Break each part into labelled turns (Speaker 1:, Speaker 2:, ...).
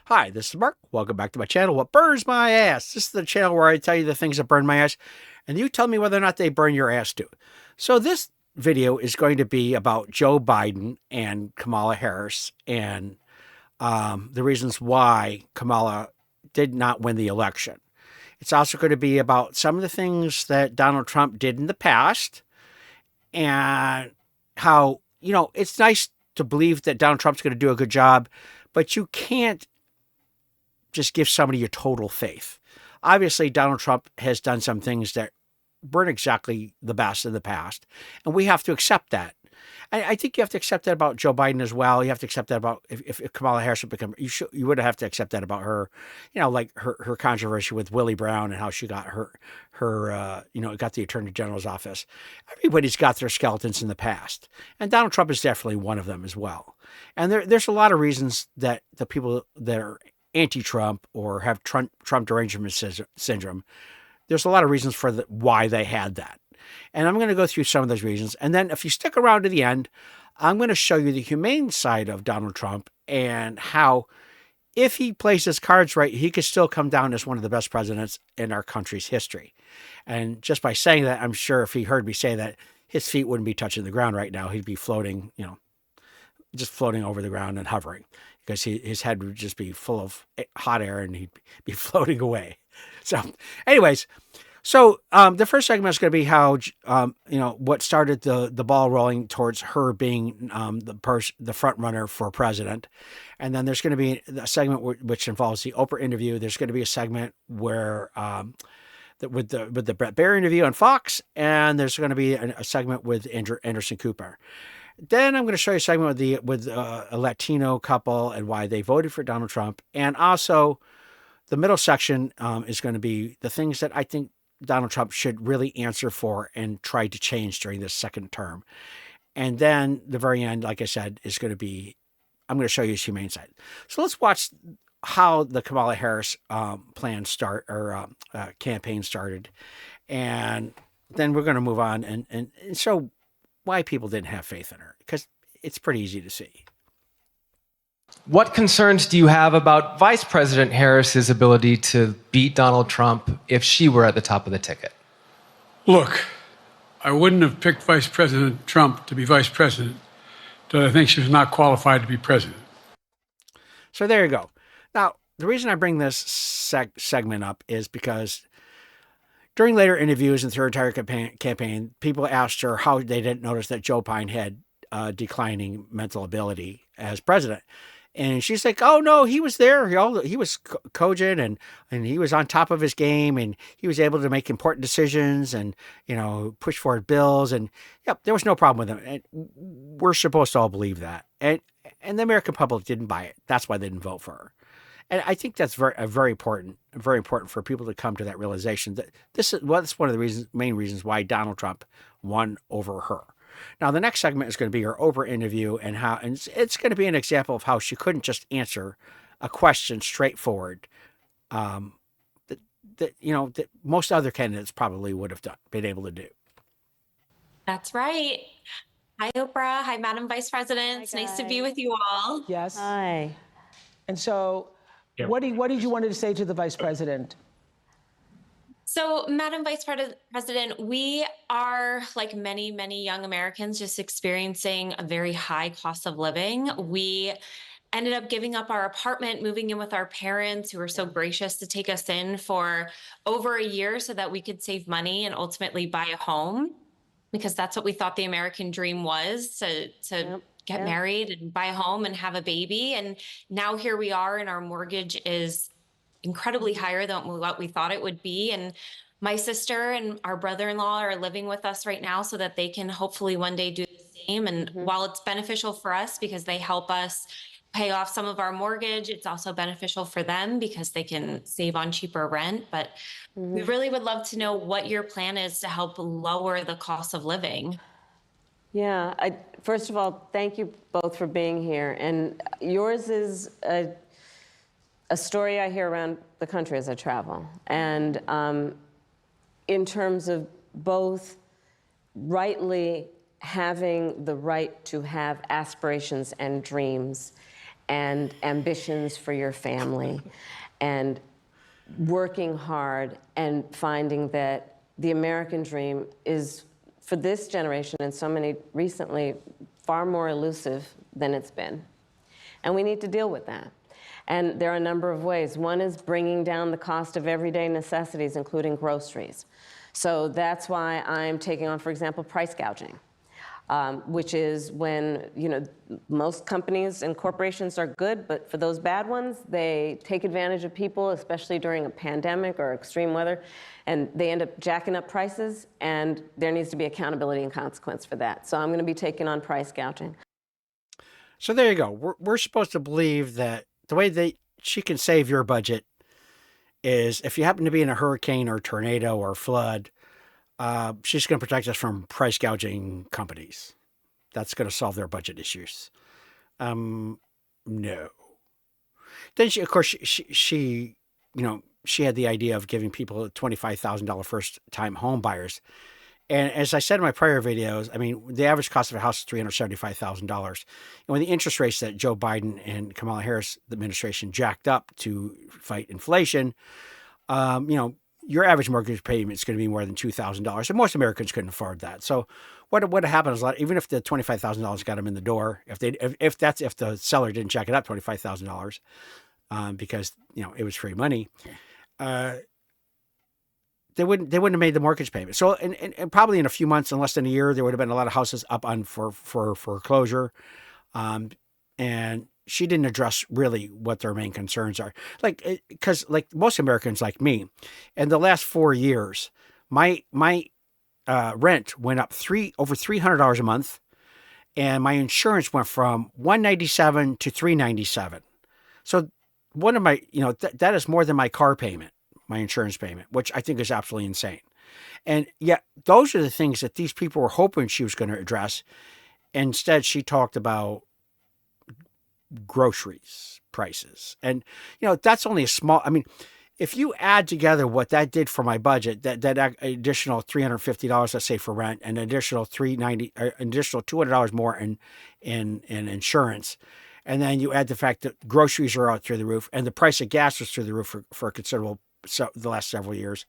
Speaker 1: Hi, this is Mark. Welcome back to my channel, What Burns My Ass. This is the channel where I tell you the things that burn my ass, and you tell me whether or not they burn your ass too. So this video is going to be about Joe Biden and Kamala Harris and the reasons why Kamala did not win the election. It's also going to be about some of the things that Donald Trump did in the past and how, it's nice to believe that Donald Trump's going to do a good job, but you can't just give somebody your total faith. Obviously, Donald Trump has done some things that weren't exactly the best in the past, and we have to accept that. I think you have to accept that about Joe Biden as well. You have to accept that about if Kamala Harris would become, you would have to accept that about her, like her controversy with Willie Brown and how she got got the Attorney General's office. Everybody's got their skeletons in the past, and Donald Trump is definitely one of them as well. And there's a lot of reasons that the people that are anti-Trump or have Trump derangement syndrome, there's a lot of reasons for why they had that. And I'm going to go through some of those reasons. And then if you stick around to the end, I'm going to show you the humane side of Donald Trump and how, if he plays his cards right, he could still come down as one of the best presidents in our country's history. And just by saying that, I'm sure if he heard me say that, his feet wouldn't be touching the ground right now. He'd be floating, just floating over the ground and hovering, because his head would just be full of hot air and he'd be floating away. So anyways, the first segment is going to be how, what started the ball rolling towards her being the front runner for president. And then there's going to be a segment which involves the Oprah interview. There's going to be a segment where with the Brett Baer interview on Fox, and there's going to be a segment with Anderson Cooper. Then I'm going to show you a segment with a Latino couple and why they voted for Donald Trump. And also the middle section is going to be the things that I think Donald Trump should really answer for and try to change during this second term. And then the very end, like I said, is going to be, I'm going to show you his humane side. So let's watch how the Kamala Harris campaign started. And then we're going to move on and show why people didn't have faith in her, because it's pretty easy to see.
Speaker 2: What concerns do you have about Vice President Harris's ability to beat Donald Trump if she were at the top of the ticket?
Speaker 3: Look, I wouldn't have picked Vice President Trump to be vice president, but I think she was not qualified to be president.
Speaker 1: So there you go. Now, the reason I bring this segment up is because during later interviews and through her entire campaign, people asked her how they didn't notice that Joe Biden had declining mental ability as president. And she's like, oh, no, he was there. He was cogent and he was on top of his game, and he was able to make important decisions and, push forward bills. And, yep, there was no problem with him. And we're supposed to all believe that. And the American public didn't buy it. That's why they didn't vote for her. And I think that's very important for people to come to that realization that that's one of the main reasons why Donald Trump won over her. Now, the next segment is going to be her Oprah interview and it's going to be an example of how she couldn't just answer a question straightforward that most other candidates probably would have been able to do.
Speaker 4: That's right. Hi, Oprah. Hi, Madam Vice President. It's nice to be with you all.
Speaker 5: Yes.
Speaker 6: Hi.
Speaker 5: And so what did you want to say to the Vice President?
Speaker 4: So, Madam Vice President, we are, like many, many young Americans, just experiencing a very high cost of living. We ended up giving up our apartment, moving in with our parents, who were so gracious to take us in for over a year so that we could save money and ultimately buy a home, because that's what we thought the American dream was, to get married and buy a home and have a baby. And now here we are, and our mortgage is incredibly higher than what we thought it would be. And my sister and our brother-in-law are living with us right now so that they can hopefully one day do the same. And while it's beneficial for us because they help us pay off some of our mortgage, it's also beneficial for them because they can save on cheaper rent. But we really would love to know what your plan is to help lower the cost of living.
Speaker 6: Yeah, first of all, thank you both for being here. And yours is a story I hear around the country as I travel. And in terms of both rightly having the right to have aspirations and dreams, and ambitions for your family and working hard and finding that the American dream is, for this generation and so many recently, far more elusive than it's been. And we need to deal with that. And there are a number of ways. One is bringing down the cost of everyday necessities, including groceries. So that's why I'm taking on, for example, price gouging, which is when, most companies and corporations are good, but for those bad ones, they take advantage of people, especially during a pandemic or extreme weather, and they end up jacking up prices, and there needs to be accountability and consequence for that. So I'm going to be taking on price gouging.
Speaker 1: So there you go. We're supposed to believe that the way that she can save your budget is if you happen to be in a hurricane or tornado or flood, she's going to protect us from price gouging companies. That's going to solve their budget issues. No. Then she, of course, she had the idea of giving people $25,000 first-time home buyers. And as I said in my prior videos, I mean, the average cost of a house is $375,000. And when the interest rates that Joe Biden and Kamala Harris administration jacked up to fight inflation, your average mortgage payment is going to be more than $2,000, and most Americans couldn't afford that. So what happened is, even if the $25,000 got them in the door, if the seller didn't jack it up $25,000, because it was free money, they wouldn't have made the mortgage payment. So and probably in a few months, in less than a year, there would have been a lot of houses up on for foreclosure, and she didn't address really what their main concerns are. Because most Americans like me, in the last 4 years, my rent went up over $300 a month, and my insurance went from $197 to $397. So one of my that is more than my car payment, my insurance payment, which I think is absolutely insane. And yet those are the things that these people were hoping she was going to address. Instead, she talked about groceries prices. And, that's only a small, if you add together what that did for my budget, that additional $350, let's say, for rent, and additional $200 more in insurance, and then you add the fact that groceries are out through the roof and the price of gas was through the roof for a considerable, the last several years.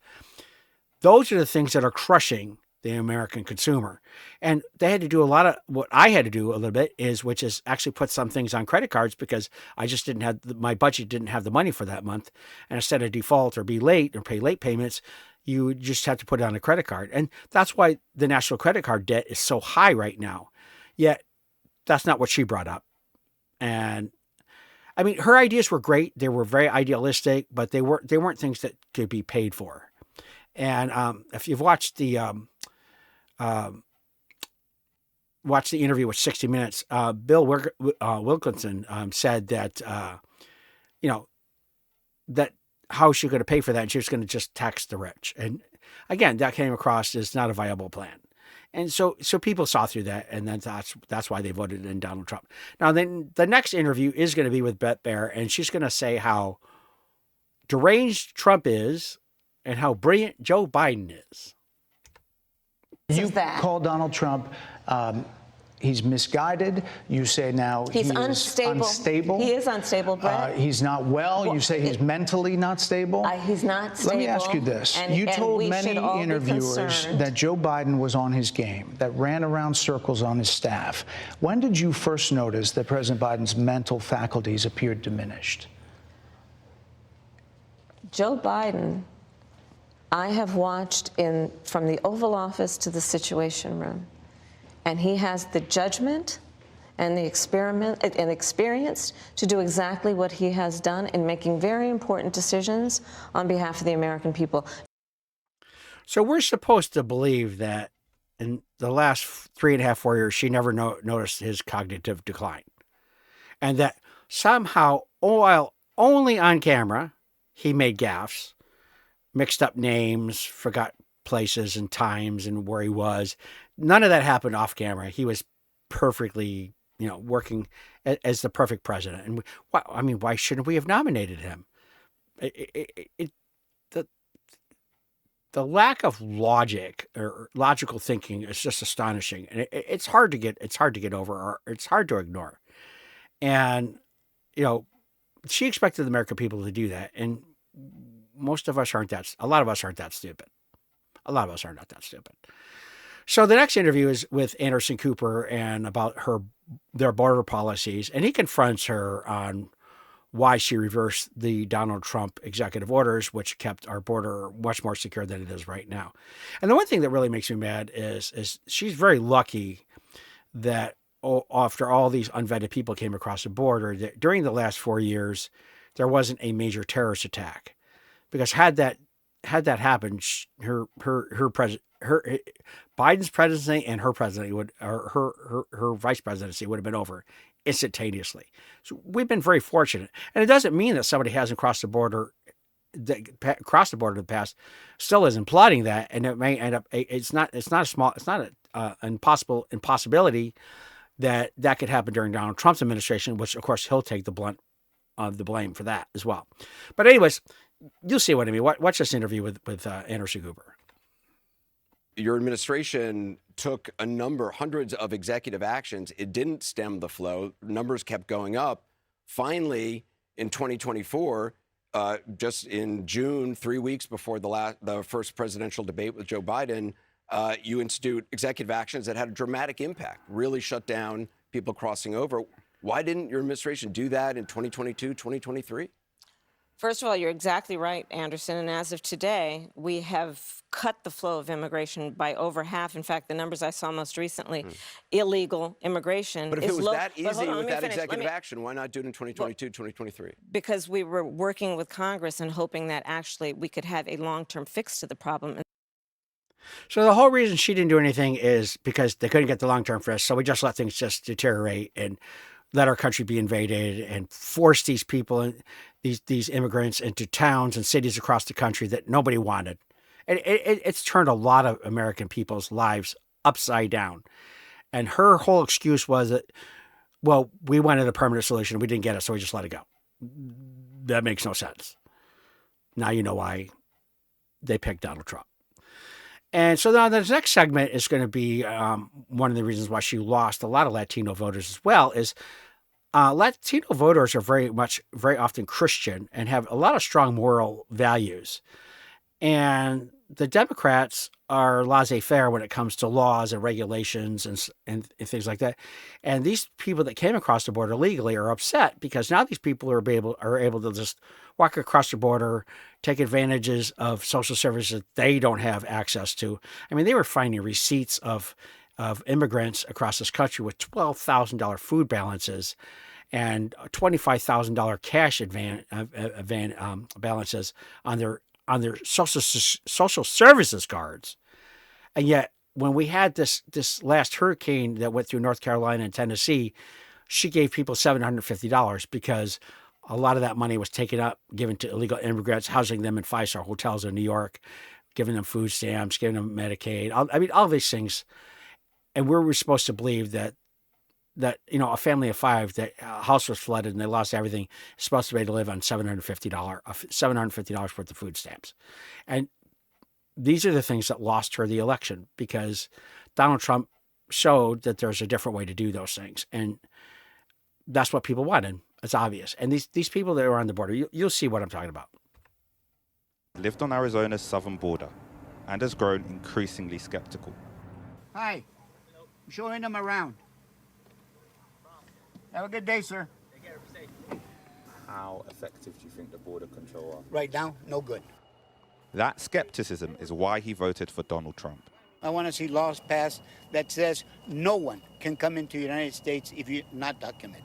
Speaker 1: Those are the things that are crushing the American consumer. And they had to do a lot of what I had to do a little bit which is actually put some things on credit cards, because I just didn't have my budget didn't have the money for that month. And instead of default or be late or pay late payments, you just have to put it on a credit card. And that's why the national credit card debt is so high right now. Yet that's not what she brought up. And her ideas were great. They were very idealistic, but they weren't things that could be paid for. And if you've watched the interview with 60 Minutes, Bill Wilkinson said that that how is she going to pay for that? And she was going to just tax the rich. And again, that came across as not a viable plan. And so people saw through that, and then that's why they voted in Donald Trump. Now, then the next interview is going to be with Bette Baer, and she's going to say how deranged Trump is and how brilliant Joe Biden is.
Speaker 7: You call Donald Trump, he's misguided. You say now
Speaker 6: he's unstable. He is unstable, Brett.
Speaker 7: He's not well. You say he's mentally not stable.
Speaker 6: He's not stable.
Speaker 7: Let me ask you this. You told many interviewers that Joe Biden was on his game, that ran around circles on his staff. When did you first notice that President Biden's mental faculties appeared diminished?
Speaker 6: Joe Biden, I have watched from the Oval Office to the Situation Room, and he has the judgment and the experience to do exactly what he has done in making very important decisions on behalf of the American people.
Speaker 1: So we're supposed to believe that in the last 3.5, 4 years, she never noticed his cognitive decline, and that somehow, while only on camera, he made gaffes, mixed up names, forgot places and times and where he was. None of that happened off camera. He was perfectly, working as the perfect president. And why shouldn't we have nominated him? The lack of logic or logical thinking is just astonishing, and it's hard to get over, or it's hard to ignore. And she expected the American people to do that, and most of us aren't that. A lot of us aren't that stupid. A lot of us are not that stupid. So the next interview is with Anderson Cooper and about their border policies, and he confronts her on why she reversed the Donald Trump executive orders, which kept our border much more secure than it is right now. And the one thing that really makes me mad is she's very lucky that after all these unvetted people came across the border, that during the last 4 years, there wasn't a major terrorist attack. Because had that happened, Biden's presidency and her presidency her vice presidency would have been over instantaneously. So we've been very fortunate, and it doesn't mean that somebody hasn't crossed the border. Across the border in the past, still isn't plotting that, and it may end up. It's not an impossibility that could happen during Donald Trump's administration, which of course he'll take the brunt of the blame for that as well. But anyways, you'll see what I mean. Watch this interview with Anderson Cooper.
Speaker 8: Your administration took hundreds of executive actions. It didn't stem the flow. Numbers kept going up. Finally, in 2024, just in June, 3 weeks before the first presidential debate with Joe Biden, you institute executive actions that had a dramatic impact, really shut down people crossing over. Why didn't your administration do that in 2022, 2023?
Speaker 6: First of all, you're exactly right, Anderson. And as of today, we have cut the flow of immigration by over half. In fact, the numbers I saw most recently, illegal immigration
Speaker 8: But if
Speaker 6: is
Speaker 8: it was
Speaker 6: low.
Speaker 8: that
Speaker 6: But hold
Speaker 8: easy
Speaker 6: on,
Speaker 8: with
Speaker 6: let me
Speaker 8: that
Speaker 6: finish.
Speaker 8: executive action, why not do it in 2022, 2023?
Speaker 6: Because we were working with Congress and hoping that actually we could have a long-term fix to the problem.
Speaker 1: So the whole reason she didn't do anything is because they couldn't get the long-term fix. So we just let things just deteriorate and let our country be invaded and force these people, these immigrants, into towns and cities across the country that nobody wanted. And it's turned a lot of American people's lives upside down. And her whole excuse was that, well, we wanted a permanent solution. We didn't get it, so we just let it go. That makes no sense. Now you know why they picked Donald Trump. And so now the next segment is going to be one of the reasons why she lost a lot of Latino voters as well is Latino voters are very often Christian and have a lot of strong moral values. And the Democrats are laissez-faire when it comes to laws and regulations and things like that. And these people that came across the border legally are upset because now these people are able to just walk across the border, take advantages of social services that they don't have access to. I mean, they were finding receipts of immigrants across this country with $12,000 food balances and $25,000 cash balances on their social services cards. And yet, when we had this last hurricane that went through North Carolina and Tennessee, she gave people $750 because a lot of that money was given to illegal immigrants, housing them in five-star hotels in New York, giving them food stamps, giving them Medicaid. All these things. And we were supposed to believe that a family of five, that house was flooded and they lost everything, is supposed to be able to live on $750 worth of food stamps. And these are the things that lost her the election because Donald Trump showed that there's a different way to do those things. And that's what people wanted. It's obvious. And these people that are on the border, you'll see what I'm talking about.
Speaker 9: Lived on Arizona's southern border and has grown increasingly skeptical.
Speaker 10: Hi. I'm showing them around. Have a good day, sir.
Speaker 9: How effective do you think the border control are?
Speaker 10: Right now, no good.
Speaker 9: That skepticism is why he voted for Donald Trump.
Speaker 10: I want to see laws passed that says no one can come into the United States if you're not documented.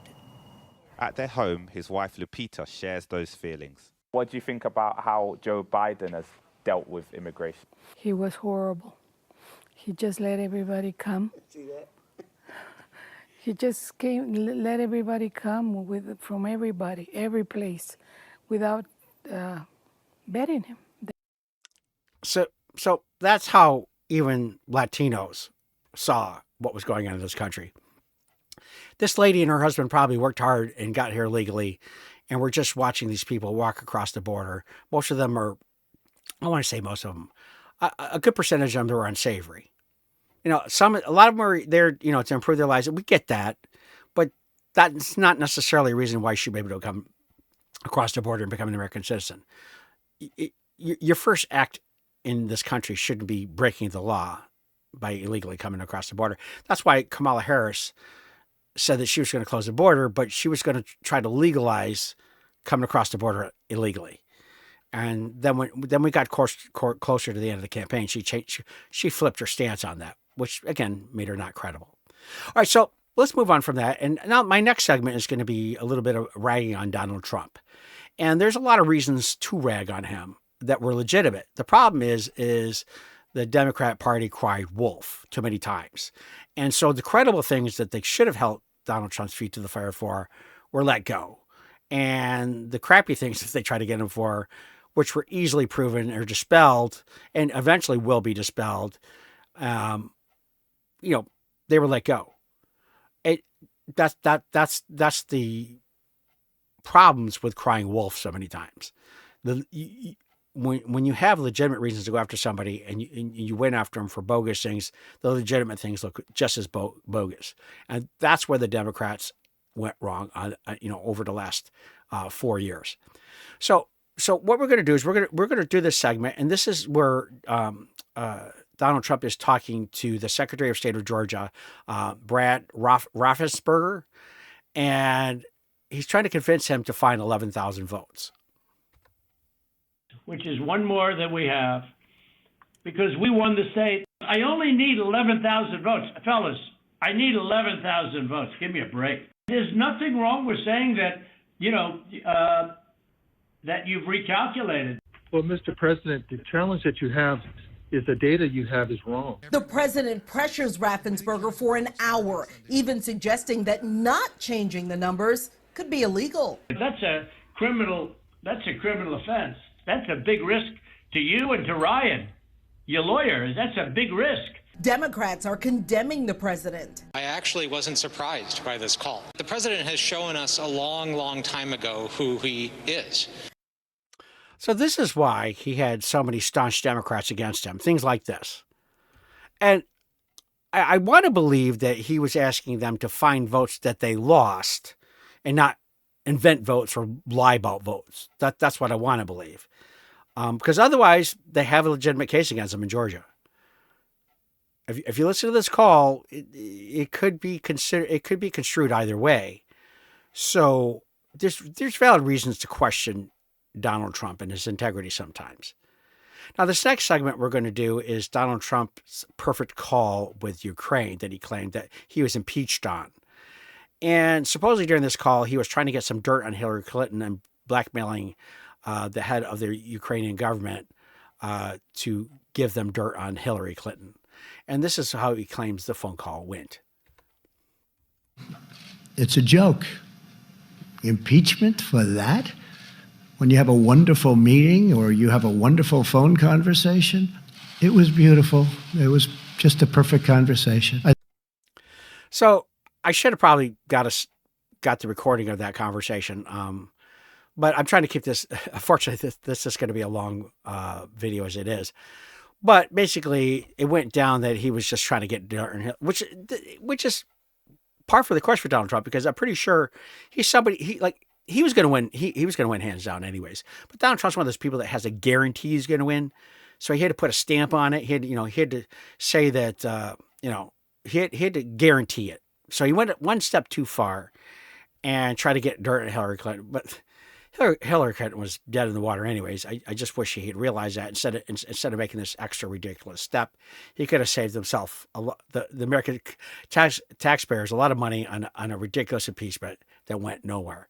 Speaker 9: At their home, his wife Lupita shares those feelings.
Speaker 11: What do you think about how Joe Biden has dealt with immigration?
Speaker 12: He was horrible. He just let everybody come.
Speaker 10: See that?
Speaker 12: He just let everybody come from everybody, every place, without vetting him.
Speaker 1: So that's how even Latinos saw what was going on in this country. This lady and her husband probably worked hard and got here legally, and we're just watching these people walk across the border. Most of them are, I want to say most of them, a good percentage of them are unsavory. A lot of them are there, to improve their lives. We get that, but that's not necessarily a reason why you should be able to come across the border and become an American citizen. Your first act in this country shouldn't be breaking the law by illegally coming across the border. That's why Kamala Harris said that she was going to close the border, but she was going to try to legalize coming across the border illegally. And then we got closer to the end of the campaign, she flipped her stance on that, which again made her not credible. All right, so let's move on from that. And now my next segment is going to be a little bit of ragging on Donald Trump. And there's a lot of reasons to rag on him that were legitimate. The problem is the Democrat Party cried wolf too many times. And so the credible things that they should have held Donald Trump's feet to the fire for were let go. And the crappy things that they tried to get him for, which were easily proven or dispelled and eventually will be dispelled, they were let go. That's the problems with crying wolf so many times. When you have legitimate reasons to go after somebody and you went after them for bogus things, the legitimate things look just as bogus. And that's where the Democrats went wrong over the last 4 years. So what we're going to do is we're going to do this segment, and this is where Donald Trump is talking to the Secretary of State of Georgia, Brad Raffensperger, and he's trying to convince him to find 11,000 votes.
Speaker 13: Which is one more than we have, because we won the state. I only need 11,000 votes. Fellas, I need 11,000 votes. Give me a break. There's nothing wrong with saying that, that you've recalculated.
Speaker 14: Well, Mr. President, the challenge that you have is the data you have is wrong.
Speaker 15: The president pressures Raffensperger for an hour, even suggesting that not changing the numbers could be illegal.
Speaker 13: That's a criminal offense. That's a big risk to you and to Ryan, your lawyer. That's a big risk.
Speaker 15: Democrats are condemning the president.
Speaker 16: I actually wasn't surprised by this call. The president has shown us a long, long time ago who he is.
Speaker 1: So this is why he had so many staunch Democrats against him, things like this. And I want to believe that he was asking them to find votes that they lost and not invent votes or lie about votes. That's what I want to believe. Because otherwise, they have a legitimate case against them in Georgia. If you listen to this call, it could be construed either way. So there's valid reasons to question Donald Trump and his integrity sometimes. Now, this next segment we're going to do is Donald Trump's perfect call with Ukraine that he claimed that he was impeached on. And supposedly during this call, he was trying to get some dirt on Hillary Clinton and blackmailing the head of the Ukrainian government to give them dirt on Hillary Clinton. And this is how he claims the phone call went.
Speaker 17: It's a joke. Impeachment for that? When you have a wonderful meeting or you have a wonderful phone conversation? It was beautiful. It was just a perfect conversation.
Speaker 1: So I should have probably got the recording of that conversation. But I'm trying to keep this, unfortunately, this is going to be a long video as it is. But basically, it went down that he was just trying to get dirt, which is par for the course for Donald Trump, because I'm pretty sure he's somebody, he was going to win. He was going to win hands down anyways. But Donald Trump's one of those people that has a guarantee he's going to win. So he had to put a stamp on it. He had to say that, he had to guarantee it. So he went one step too far and tried to get dirt at Hillary Clinton. But Hillary Clinton was dead in the water anyways. I just wish he had realized that instead of making this extra ridiculous step. He could have saved himself, the American taxpayers, a lot of money on a ridiculous impeachment that went nowhere.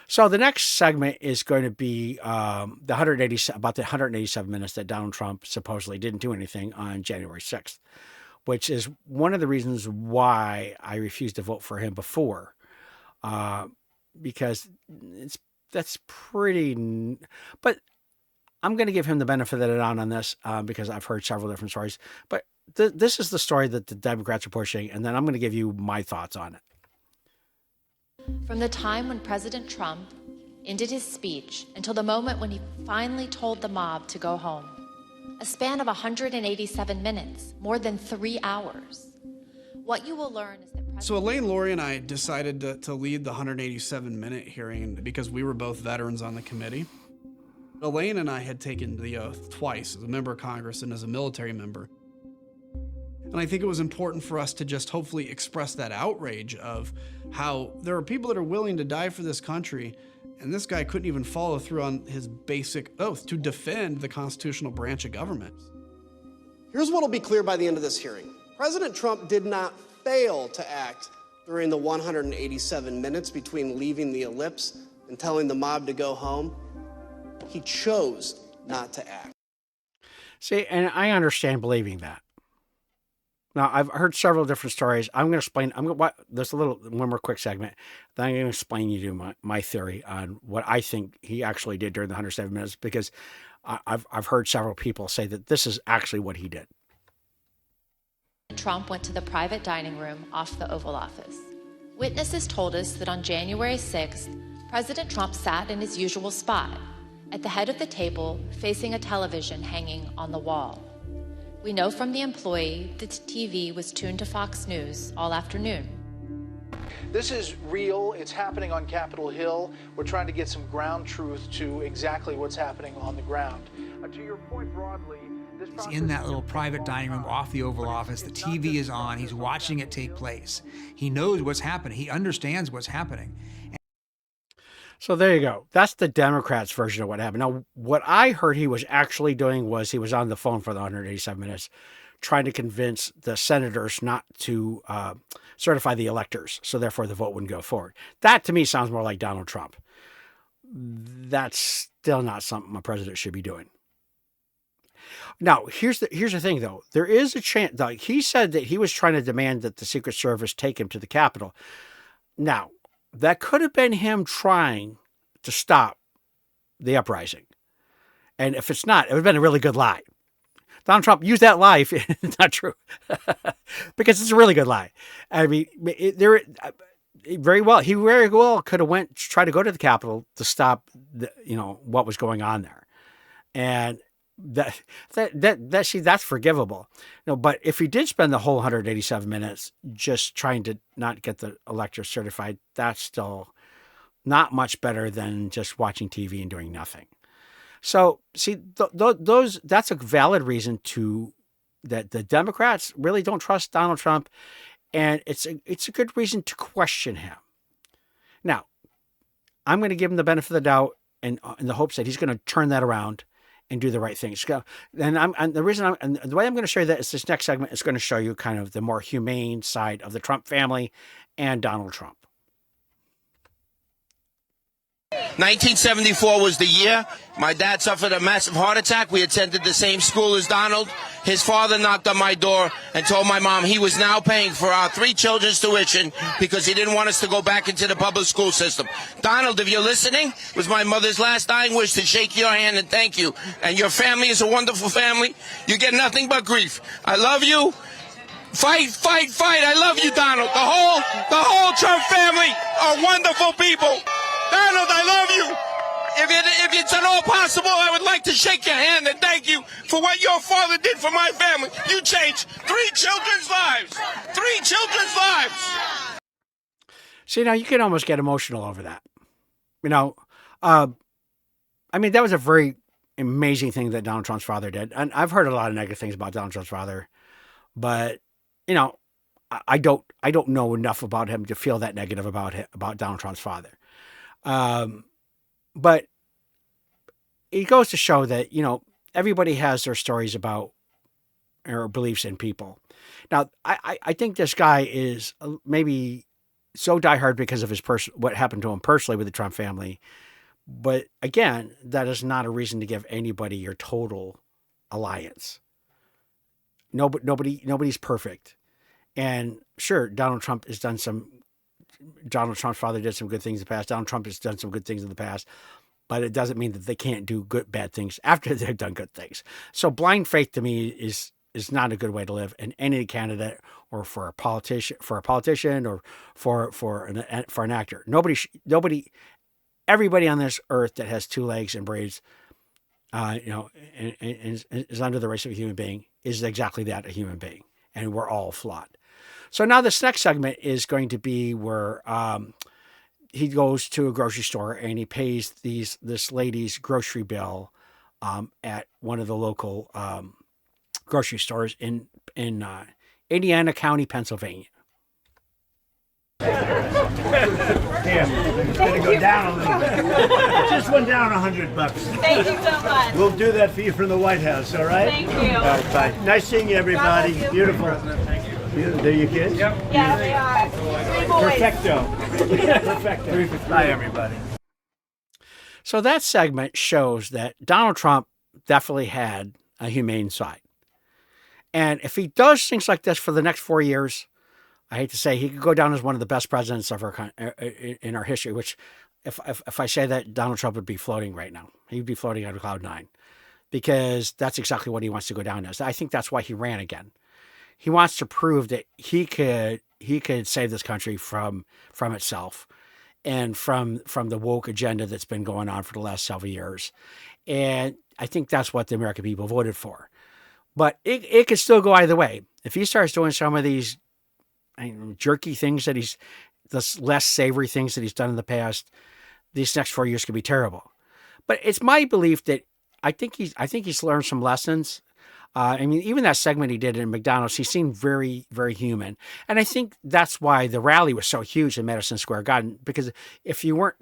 Speaker 1: So the next segment is going to be about the 187 minutes that Donald Trump supposedly didn't do anything on January 6th, which is one of the reasons why I refused to vote for him before, because that's pretty. But I'm going to give him the benefit of the doubt on this because I've heard several different stories. But this is the story that the Democrats are pushing, and then I'm going to give you my thoughts on it.
Speaker 18: From the time when President Trump ended his speech until the moment when he finally told the mob to go home, a span of 187 minutes, more than 3 hours. What you will learn is that
Speaker 19: So Elaine, Lori, and I decided to lead the 187-minute hearing because we were both veterans on the committee. Elaine and I had taken the oath twice as a member of Congress and as a military member. And I think it was important for us to just hopefully express that outrage of how there are people that are willing to die for this country, and this guy couldn't even follow through on his basic oath to defend the constitutional branch of government.
Speaker 20: Here's what will be clear by the end of this hearing. President Trump did not fail to act during the 187 minutes between leaving the ellipse and telling the mob to go home. He chose not to act.
Speaker 1: See, and I understand believing that. Now, I've heard several different stories. I'm going to explain. There's one more quick segment. Then I'm going to explain you to my theory on what I think he actually did during the 107 minutes, because I've heard several people say that this is actually what he did.
Speaker 18: Trump went to the private dining room off the Oval Office. Witnesses told us that on January 6th, President Trump sat in his usual spot, at the head of the table, facing a television hanging on the wall. We know from the employee that the TV was tuned to Fox News all afternoon.
Speaker 7: This is real. It's happening on Capitol Hill. We're trying to get some ground truth to exactly what's happening on the ground. To your point broadly,
Speaker 21: he's in that little private dining room off the Oval Office. The TV is on. He's watching it take place. He knows what's happening. He understands what's happening.
Speaker 1: So there you go. That's the Democrats' version of what happened. Now, what I heard he was actually doing was he was on the phone for the 187 minutes trying to convince the senators not to certify the electors, so therefore the vote wouldn't go forward. That, to me, sounds more like Donald Trump. That's still not something a president should be doing. Now, here's the thing, though. There is a chance. Like, he said that he was trying to demand that the Secret Service take him to the Capitol. Now, that could have been him trying to stop the uprising. And if it's not, it would have been a really good lie. Donald Trump used that lie. It's not true. Because it's a really good lie. I mean, he very well could have tried to go to the Capitol to stop what was going on there. And that's forgivable. But if he did spend the whole 187 minutes just trying to not get the electors certified, that's still not much better than just watching TV and doing nothing. So, see, that's a valid reason that the Democrats really don't trust Donald Trump, and it's a good reason to question him. Now, I'm going to give him the benefit of the doubt in the hopes that he's going to turn that around and do the right things. And the way I'm going to show you that is this next segment is going to show you kind of the more humane side of the Trump family and Donald Trump.
Speaker 22: 1974 was the year my dad suffered a massive heart attack. We attended the same school as Donald. His father knocked on my door and told my mom he was now paying for our 3 children's tuition because he didn't want us to go back into the public school system. Donald, if you're listening, it was my mother's last dying wish to shake your hand and thank you. And your family is a wonderful family. You get nothing but grief. I love you. Fight, fight, fight. I love you, Donald. The whole Trump family are wonderful people. Donald, I love you. If it's at all possible, I would like to shake your hand and thank you for what your father did for my family. You changed 3 children's lives. 3 children's lives.
Speaker 1: See, now you can almost get emotional over that. I mean, that was a very amazing thing that Donald Trump's father did. And I've heard a lot of negative things about Donald Trump's father, but, I don't know enough about him to feel that negative about Donald Trump's father. But it goes to show that, everybody has their stories about or beliefs in people. Now, I think this guy is maybe so diehard because of what happened to him personally with the Trump family. But again, that is not a reason to give anybody your total alliance. Nobody's perfect. And sure, Donald Trump's father did some good things in the past. Donald Trump has done some good things in the past, but it doesn't mean that they can't do bad things after they've done good things. So blind faith to me is not a good way to live in any candidate or for a politician or for an actor. Everybody on this earth that has 2 legs and breathes, and is under the race of a human being is exactly that, a human being. And we're all flawed. So now this next segment is going to be where he goes to a grocery store and he pays this lady's grocery bill at one of the local grocery stores in Indiana County, Pennsylvania.
Speaker 2: Here, it's going to go down a little bit. It just went down $100.
Speaker 3: Thank you so much.
Speaker 2: We'll do that for you from the White House, all right?
Speaker 3: Thank you.
Speaker 2: All right, bye. Nice seeing you, everybody.
Speaker 3: God bless you.
Speaker 2: Beautiful. They're your kids? Yep.
Speaker 3: Yeah, they are. 3 boys.
Speaker 2: Perfecto. Perfecto. Bye, everybody.
Speaker 1: So that segment shows that Donald Trump definitely had a humane side. And if he does things like this for the next 4 years, I hate to say, he could go down as one of the best presidents of in our history, which if I say that, Donald Trump would be floating right now. He'd be floating on cloud 9 because that's exactly what he wants to go down as. I think that's why he ran again. He wants to prove that he could save this country from itself and from the woke agenda that's been going on for the last several years. And I think that's what the American people voted for. But it could still go either way. If he starts doing some of these jerky things that the less savory things that he's done in the past, these next 4 years could be terrible. But it's my belief that I think he's learned some lessons. I mean, even that segment he did in McDonald's, he seemed very, very human. And I think that's why the rally was so huge in Madison Square Garden, because if you weren't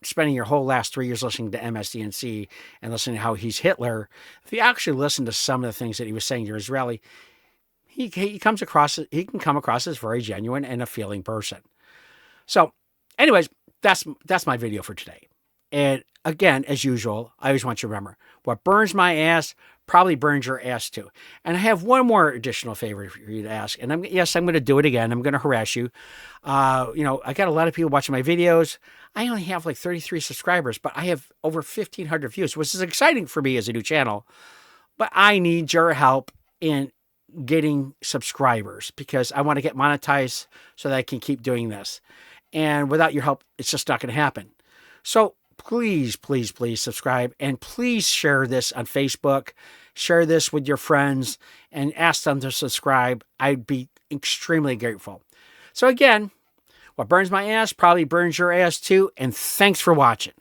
Speaker 1: spending your whole last 3 years listening to MSDNC and listening to how he's Hitler, if you actually listen to some of the things that he was saying during his rally, he can come across as very genuine and a feeling person. So anyways, that's my video for today. And again, as usual, I always want you to remember, what burns my ass probably burns your ass too. And I have one more additional favor for you to ask. And I'm going to do it again. I'm going to harass you. I got a lot of people watching my videos. I only have like 33 subscribers, but I have over 1,500 views, which is exciting for me as a new channel. But I need your help in getting subscribers because I want to get monetized so that I can keep doing this. And without your help, it's just not going to happen. So please, please, please subscribe and please share this on Facebook. Share this with your friends and ask them to subscribe. I'd be extremely grateful. So again, what burns my ass probably burns your ass too. And thanks for watching.